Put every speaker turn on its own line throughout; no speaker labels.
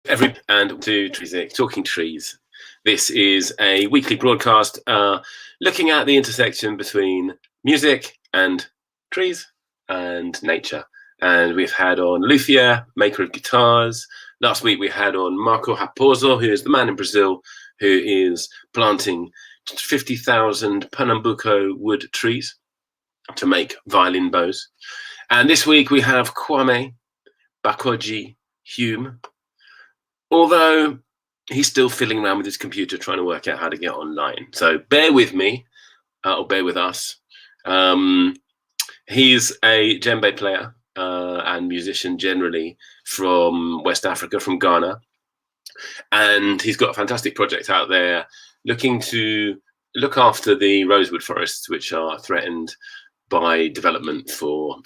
and to Talking Trees. This is a weekly broadcast looking at the intersection between music and trees and nature. And we've had on Luthier, maker of guitars. Last week we had on Marco Raposo, who is the man in Brazil who is planting 50,000 Pernambuco wood trees to make violin bows. And this week we have Kwame Bakoji-Hum, although he's still fiddling around with his computer trying to work out how to get online. So bear with me, or bear with us. He's a djembe player and musician generally from West Africa, from Ghana. And he's got a fantastic project out there looking to look after the rosewood forests, which are threatened by development for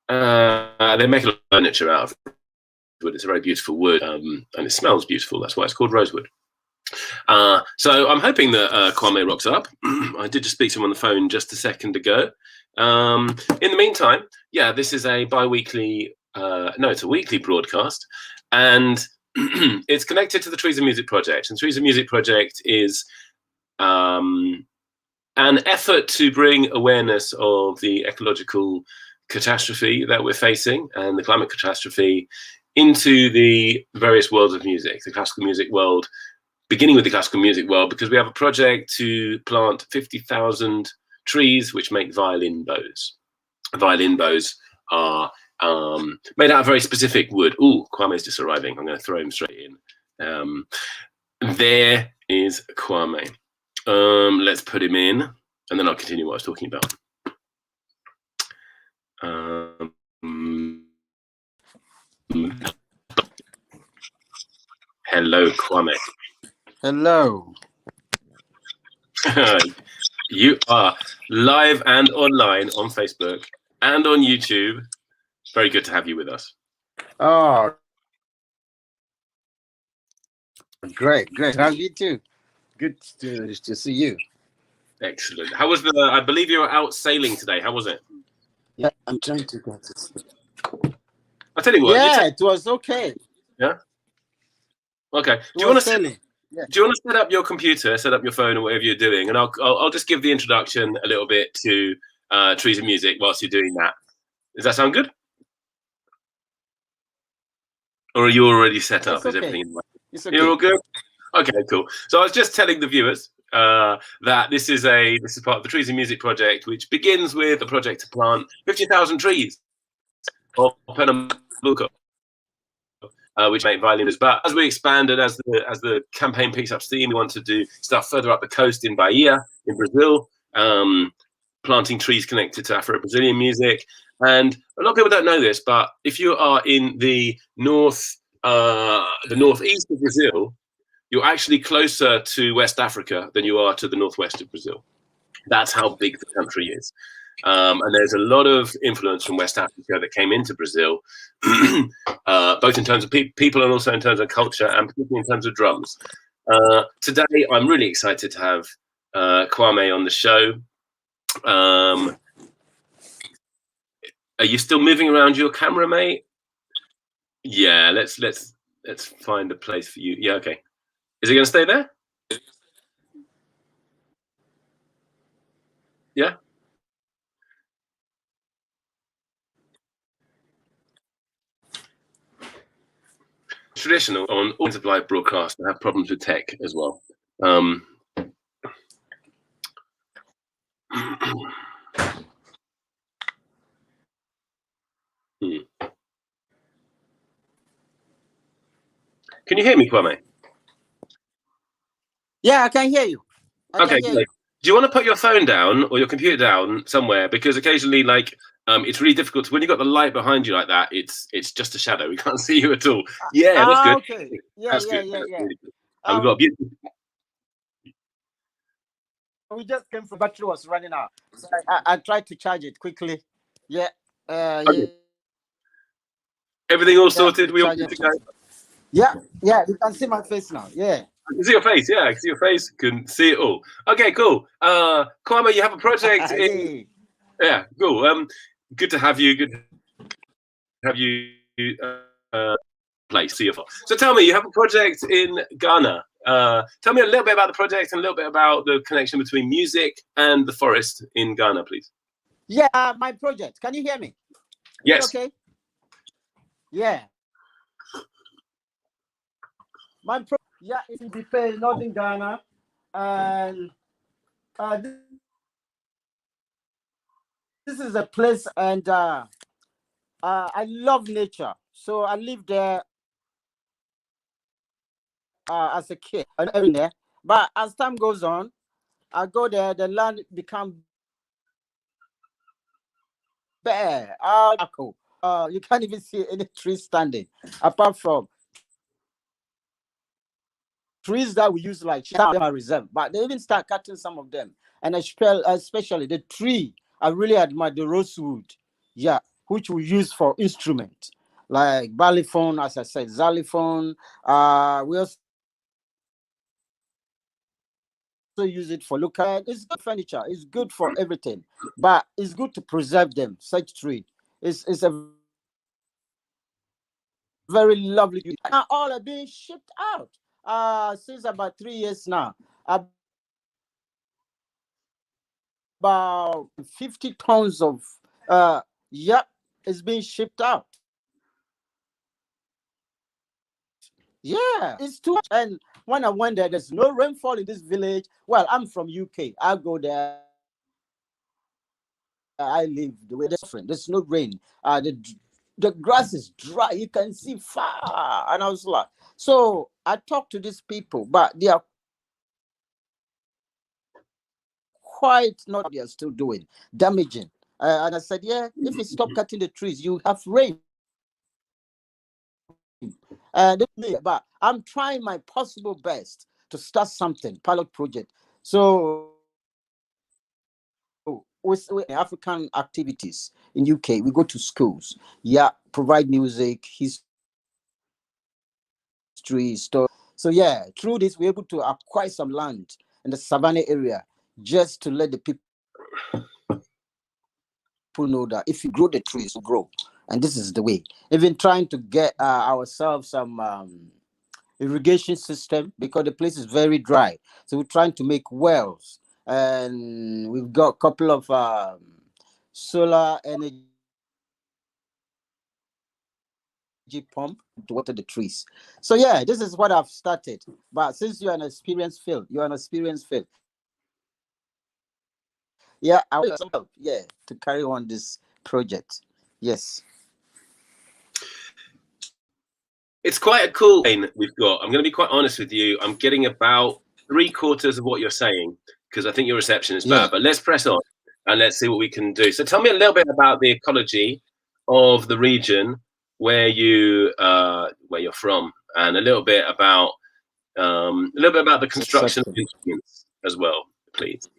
they make a lot of furniture out of wood. It's a very beautiful wood, and it smells beautiful. That's why it's called rosewood. So I'm hoping that Kwame rocks up. I did just speak to him on the phone just a second ago. In the meantime, yeah, this is a bi-weekly, no, it's a weekly broadcast, and it's connected to the Trees of Music project. And Trees of Music project is an effort to bring awareness of the ecological catastrophe that we're facing and the climate catastrophe into the various worlds of music, the classical music world, beginning with the classical music world, because we have a project to plant 50,000 trees which make violin bows. Violin bows are made out of very specific wood. Ooh, Kwame's just arriving. I'm going to throw him straight in. There is Kwame. Let's put him in, and then I'll continue what I was talking about. Hello, Kwame.
Hello.
You are live and online on Facebook and on YouTube. Very good to have you with us.
Oh, great. How are you too? Good to see you.
Excellent. How was I believe you were out sailing today. How was it?
Yeah, I'm trying to get to sleep.
I'll tell you what.
Yeah, it was okay.
Yeah? Okay. Do you want to set up your computer, set up your phone, or whatever you're doing, and I'll just give the introduction a little bit to Trees of Music whilst you're doing that. Does that sound good? Or are you already set up? Is everything in the way?
Okay.
You're all good? Okay, cool. So I was just telling the viewers that this is part of the Trees of Music project, which begins with a project to plant 50,000 trees of Pernambuco, which make violins. But as we expand and as the campaign picks up steam, we want to do stuff further up the coast in Bahia, in Brazil, planting trees connected to Afro-Brazilian music. And a lot of people don't know this, but if you are in the northeast of Brazil, you're actually closer to West Africa than you are to the northwest of Brazil. That's how big the country is. And there's a lot of influence from West Africa that came into Brazil, both in terms of people and also in terms of culture, and particularly in terms of drums. Today, I'm really excited to have Kwame on the show. Are you still moving around your camera, mate? Yeah, let's find a place for you. Yeah, okay. Is it going to stay there? Yeah. Traditional on all kinds of live broadcasts that have problems with tech as well. Can you hear me, Kwame?
Yeah, I can hear you.
Okay, great. Do you want to put your phone down or your computer down somewhere? Because occasionally, like, it's really difficult when you've got the light behind you like that. It's just a shadow. We can't see you at all. Yeah, that's good.
Okay. Yeah.
Really good. And we've got a beautiful.
We just came from battery was running out. So I tried to charge it quickly. Yeah.
Okay. Everything all sorted. We all good to go.
Yeah. You can see my face now. Yeah.
I can see your face. Yeah, I can see your face. Can see it all. Okay, cool. Kwame, you have a project. Yeah, cool. Good to have you. Good to have you place. So tell me, you have a project in Ghana. Tell me a little bit about the project and a little bit about the connection between music and the forest in Ghana, please.
Yeah, my project. Can you hear me?
Yes.
Okay. Yeah. My project, yeah, is in the northern Ghana, and this is a place, and I love nature, so I live there as a kid and every there. But as time goes on, I go there, the land become bare. You can't even see any trees standing, apart from trees that we use like them are reserved. But they even start cutting some of them, and especially the tree I really admire, the rosewood, yeah, which we use for instrument like ballyphone, as I said, xylophone. We also use it for local. It's good furniture. It's good for everything, but it's good to preserve them. Such tree is a very lovely. Now all are being shipped out. Since about 3 years now. About 50 tons of yep, it's being shipped out. Yeah, it's too much. And when I went there, there's no rainfall in this village. Well, I'm from UK. I go there. I live the way different. There's no rain. The grass is dry. You can see far. And I was like, so I talked to these people, but they are quite not. They are still doing damaging. And I said, yeah, if you stop cutting the trees, you have rain. But I'm trying my possible best to start something pilot project. So with African activities in UK, we go to schools, yeah, provide music, history, story. So yeah, through this we're able to acquire some land in the savannah area, just to let the people know that if you grow the trees, will grow, and this is the way. Even trying to get ourselves some irrigation system, because the place is very dry. So we're trying to make wells, and we've got a couple of solar energy pump to water the trees. So yeah, this is what I've started. But since you're an experienced field, yeah, I will help, yeah, to carry on this project. Yes.
It's quite a cool thing we've got. I'm going to be quite honest with you. I'm getting about 3/4 of what you're saying because I think your reception is bad.
Yeah.
But let's press on and let's see what we can do. So tell me a little bit about the ecology of the region where you're from, and a little bit about the construction of instruments as well, please.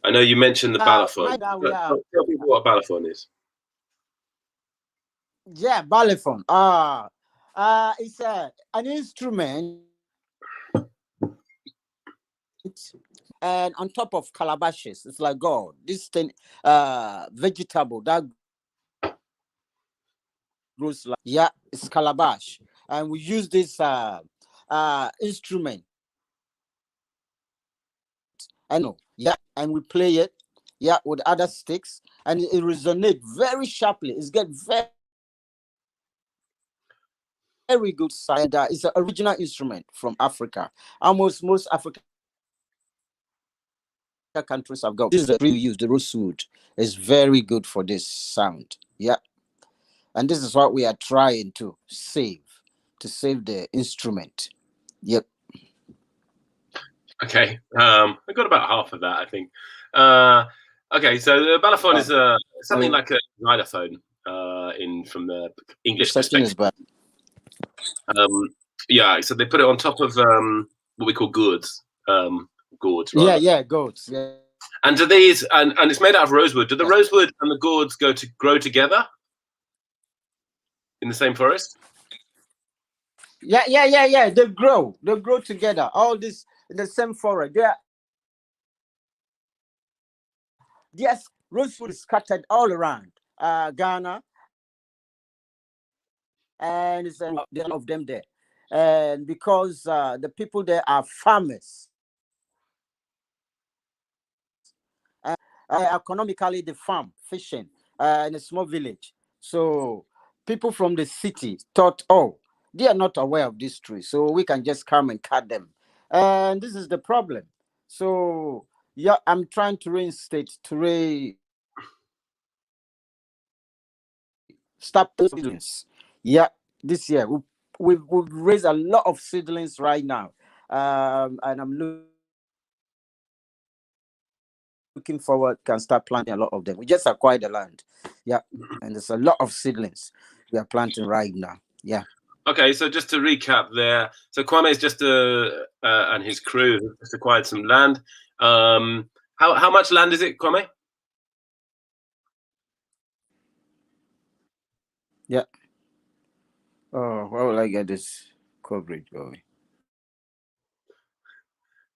I know you mentioned the balafon.
Right now
Tell people what a balafon is.
yeah, ballyphone. It's an instrument, and on top of calabashes, it's like God. This thing, vegetable that grows like, yeah, it's calabash, and we use this instrument. I know, yeah, and we play it, yeah, with other sticks, and it resonates very sharply. It's get very good sound. It's an original instrument from Africa. Almost most African countries have got this. Is the tree we use, the rosewood, is very good for this sound. Yeah, and this is what we are trying to save the instrument. Yep.
Okay, I got about half of that, I think. Okay, so the balafon is something like a xylophone in from the English perspective. Yeah, so they put it on top of what we call gourds. Gourds, rather.
Yeah, gourds. Yeah.
And do these and it's made out of rosewood. Do the rosewood and the gourds grow together in the same forest?
Yeah. They grow together. All this in the same forest. Yes, rosewood is scattered all around Ghana. and it's a lot of them there. And because the people there are farmers, economically they farm, fishing in a small village. So people from the city thought, oh, they are not aware of these trees, so we can just come and cut them. And this is the problem. So yeah, I'm trying to reinstate to stop seedlings. Yeah, this year we've raised a lot of seedlings right now, and I'm looking forward can start planting a lot of them. We just acquired the land, yeah, and there's a lot of seedlings we are planting right now. Yeah.
Okay, so just to recap there, so Kwame is just and his crew have just acquired some land. How much land is it, Kwame?
Yeah. Oh, why will I get this coverage going?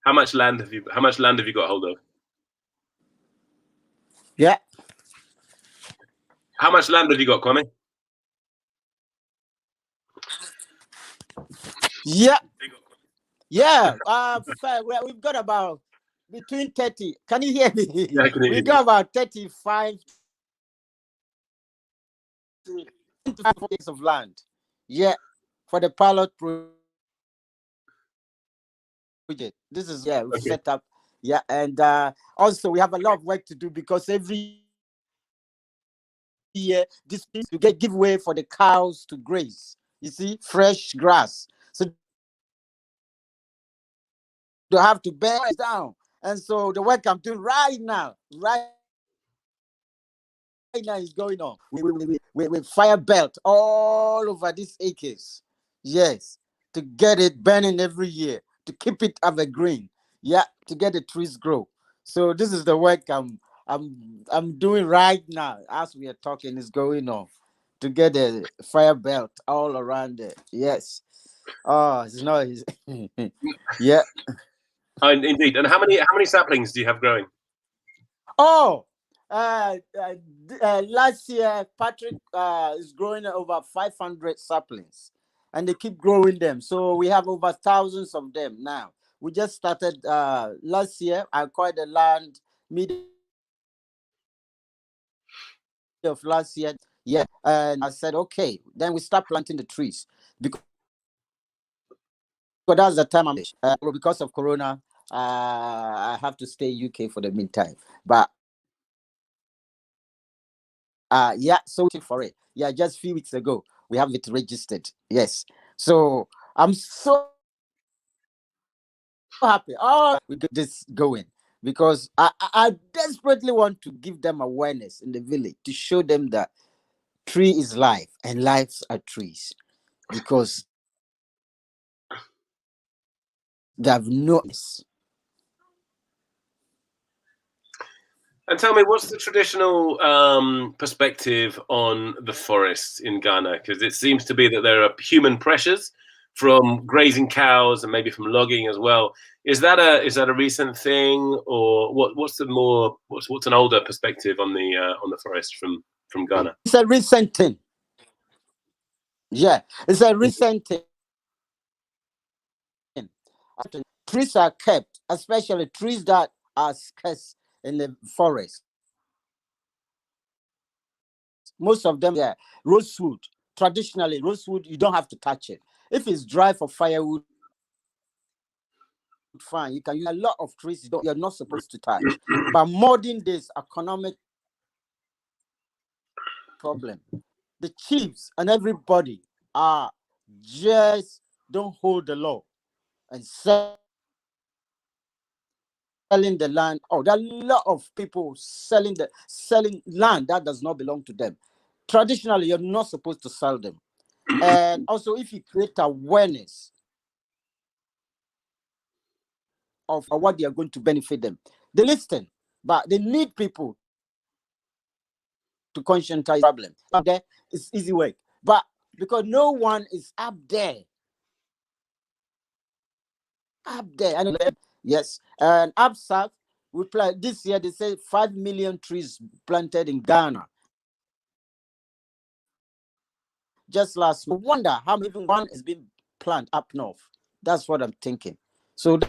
How much land have you got hold of?
Yeah.
How much land have you got, Kwame?
Yeah. Yeah. We've got about between 30. Can you hear me?
Yeah, I can hear
We
you.
got about 35 to 25 acres of land. Yeah. For the pilot project. This is we've
Okay.
set up. Yeah. And also we have a lot of work to do because every year this to get giveaway for the cows to graze. You see, fresh grass. So they have to bear it down. And so the work I'm doing right now is going on. We fire belt all over these acres. Yes, to get it burning every year, to keep it evergreen. Yeah, to get the trees grow. So this is the work I'm doing right now as we are talking. Is going on to get the fire belt all around it. Yes. Oh, it's not. Yeah.
Indeed. And how many saplings do you have growing?
Oh, last year Patrick is growing over 500 saplings, and they keep growing them. So we have over thousands of them now. We just started last year. I acquired the land mid of last year. Yeah, and I said, okay, then we start planting the trees because that's the time because of Corona. I have to stay UK for the meantime, but yeah, so waiting for it. Yeah, just a few weeks ago, we have it registered. Yes. So I'm so happy. Oh, we got this going because I desperately want to give them awareness in the village to show them that tree is life and lives are trees because they have no.
And tell me, what's the traditional perspective on the forests in Ghana? Because it seems to be that there are human pressures from grazing cows and maybe from logging as well. Is that a recent thing, or what's an older perspective on the forest from Ghana?
It's a recent thing. Yeah, it's a recent thing. Trees are kept, especially trees that are scarce in the forest. Most of them, yeah, rosewood. Traditionally, rosewood, you don't have to touch it. If it's dry for firewood, fine. You can use a lot of trees you're not supposed to touch. But modern days, economic problem. The chiefs and everybody are just don't hold the law and selling the land. Oh, there are a lot of people selling land that does not belong to them. Traditionally, you're not supposed to sell them. And also, if you create awareness of what they are going to benefit them, they listen, but they need people to conscientize the problem. Up there, it's easy work, but because no one is up there, and yes, and up south, we plant this year. They say 5 million trees planted in Ghana. just last week. Wonder how even one is being planted up north. That's what I'm thinking. So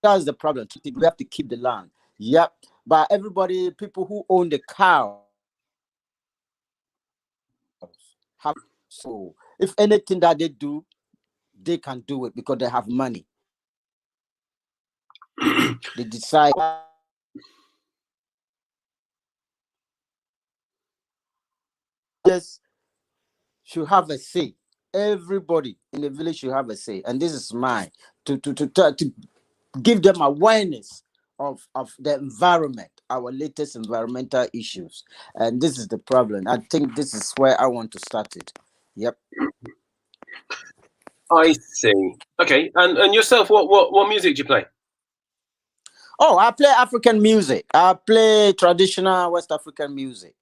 that's the problem. We have to keep the land. Yep. But everybody, people who own the cow, have, so if anything that they do, they can do it because they have money. They decide. Yes, should have a say. Everybody in the village should have a say, and this is mine to give them awareness of the environment, our latest environmental issues, and this is the problem. I think this is where I want to start it. Yep.
I see. Okay, and yourself, what music do you play?
Oh, I play African music. I play traditional West African music.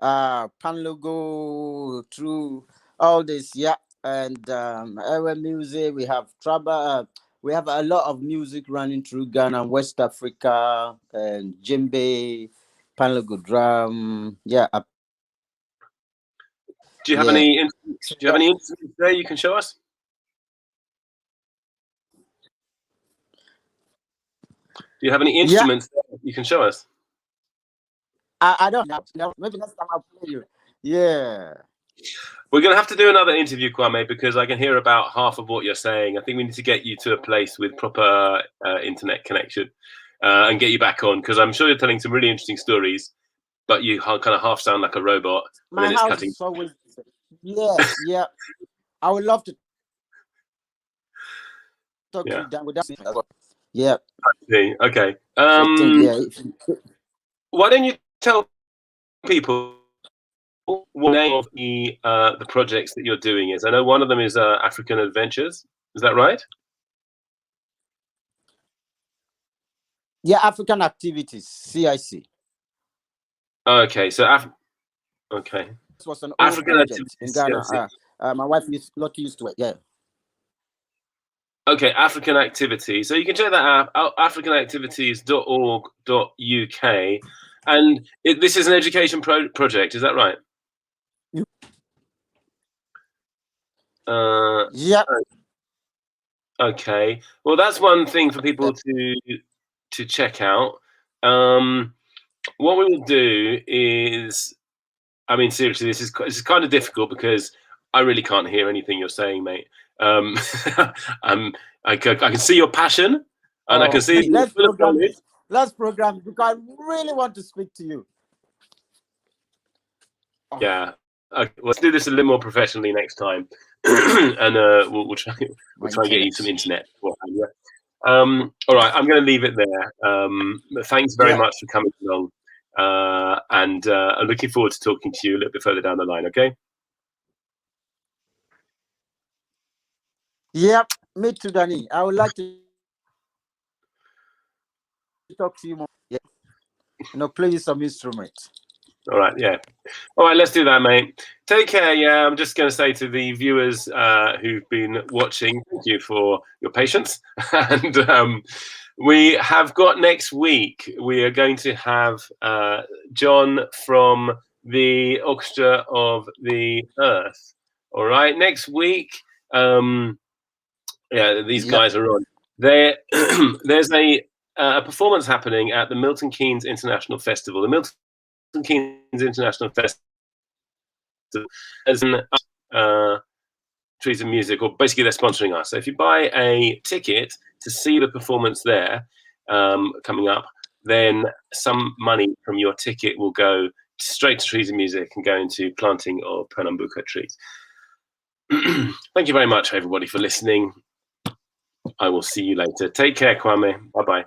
Panlogo, through all this, yeah, and our music. We have trouble. We have a lot of music running through Ghana, West Africa, and djembe, Panlogo drum. Yeah,
Do you have
yeah.
any? Do you have any instruments there you can show us? Do you have any instruments that you can show us?
I don't know. Maybe next time I'll play you. Yeah.
We're going to have to do another interview, Kwame, because I can hear about half of what you're saying. I think we need to get you to a place with proper internet connection and get you back on, because I'm sure you're telling some really interesting stories, but you kind of half sound like a robot.
My house is always. Yeah. I would love to talk to you down with that. Yeah.
I see. Okay. Why don't you tell people what the name of the projects that you're doing is? I know one of them is African Adventures. Is that right?
Yeah, African Activities, CIC.
Okay, so okay.
This was an old
African
project in
Activities,
Ghana. My wife is not used to it. Yeah.
Okay, African Activity. So you can check that out, africanactivities.org.uk. And this is an education project, is that right?
Yeah.
Okay. Well, that's one thing for people to check out. What we will do is, I mean, seriously, this is kind of difficult because I really can't hear anything you're saying, mate. I can see your passion, and I can see.
Let's program this. Let's program it because I really want to speak to you.
Yeah. Okay, let's do this a little more professionally next time, and we'll try and get you some internet. All right, I'm going to leave it there. Thanks very much for coming along, and I'm looking forward to talking to you a little bit further down the line. Okay.
Yep, me too, Danny. I would like to talk to you more. Yeah. Play some instruments.
All right, yeah. All right, let's do that, mate. Take care. Yeah, I'm just going to say to the viewers who've been watching, thank you for your patience. And we have got next week, we are going to have John from the Orchestra of the Earth. All right, next week. Yeah, these guys are on. There's a performance happening at the Milton Keynes International Festival. The Milton Keynes International Festival as Trees of Music, or basically they're sponsoring us. So if you buy a ticket to see the performance there coming up, then some money from your ticket will go straight to Trees of Music and go into planting of Pernambuco trees. Thank you very much, everybody, for listening. I will see you later. Take care, Kwame. Bye-bye.